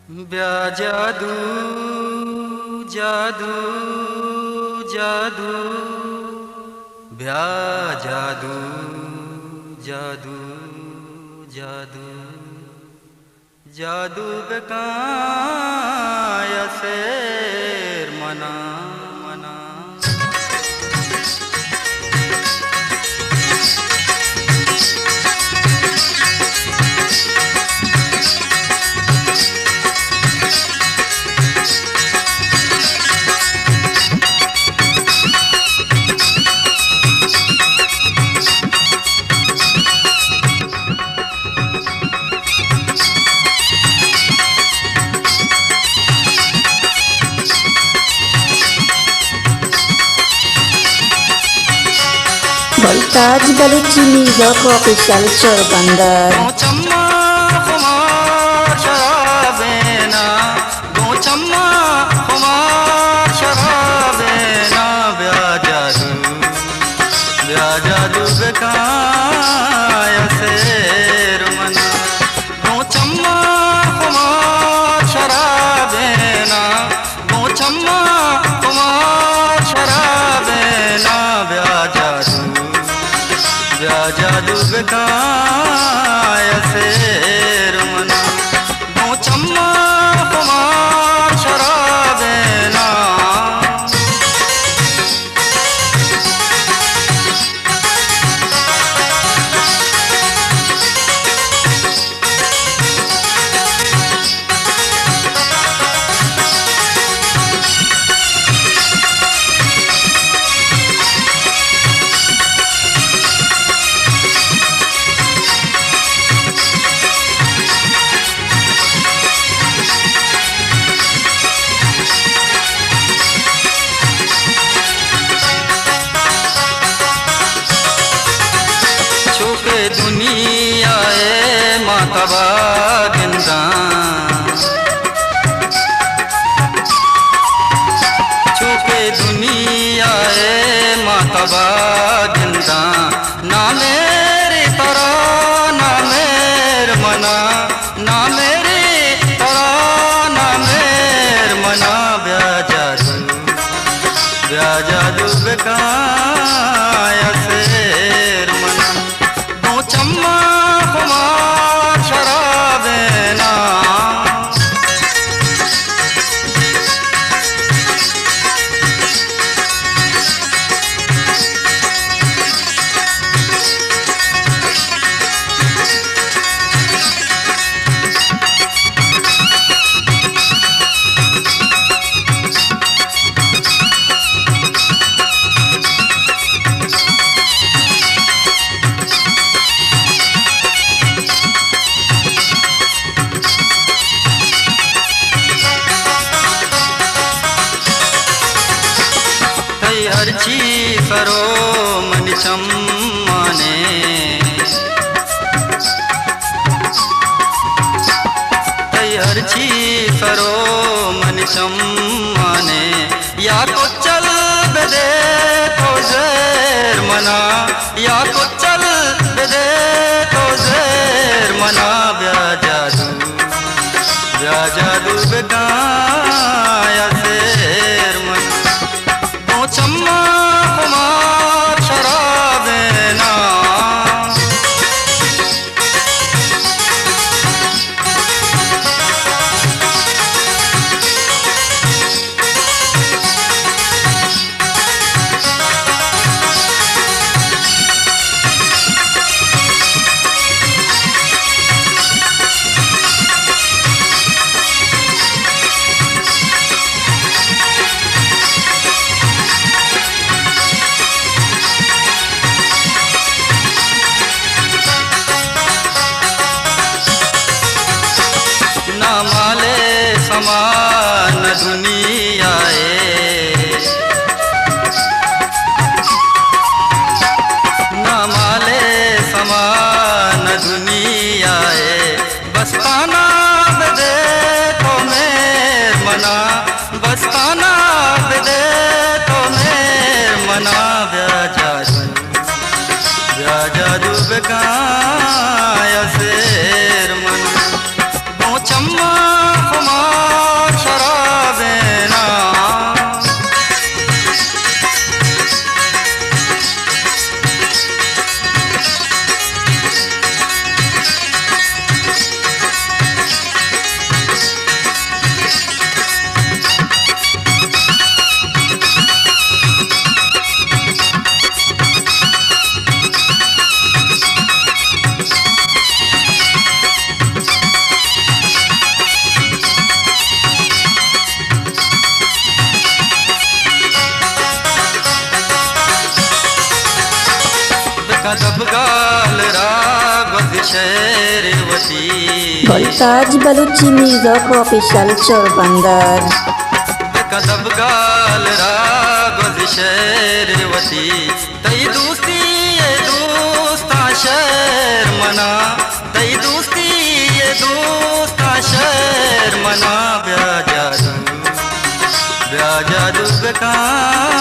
ब्या जादू जादू जादू ब्या जादू जादू जादू जादू बेकाया शेर मना मना Voltage Balutini Rock Official Chorabandar चम्मा खुमार शराबेना दो चम्मा खुमार शराबेना ब्या जादू बेकाया शेर मना दो चम्मा खुमार शराबेना दो चम्मा खुमार शराबेना ब्या जादू बेकाया शेर मना दो चम्मा खुमार शराबेना दुनिया मातबा गिंदा छुपे दुनिया मातबा गिंदा ना मेरी तरह ना मेर मना ना मेरी तरह ना मेर मना ब्या जादू बेकाया शेर मना दो चम्मा खुमार शराबेना हर चीज करो मन सम्माने हर चीज करो मन सम्माने या तो चल दे तो शेर मना या तो चल दे तो शेर मना ब्या जादू बेकाया शेर मना दो चम्मा खुमार शराबेना शेरवती Voltage Baluchi Music Official Chorbandar कदब गाल रागोज शेरवती तई दोस्ती ये दोस्ता शहर मना तई दोस्ती ये दोस्ता शहर मना ब्या जादू बेकार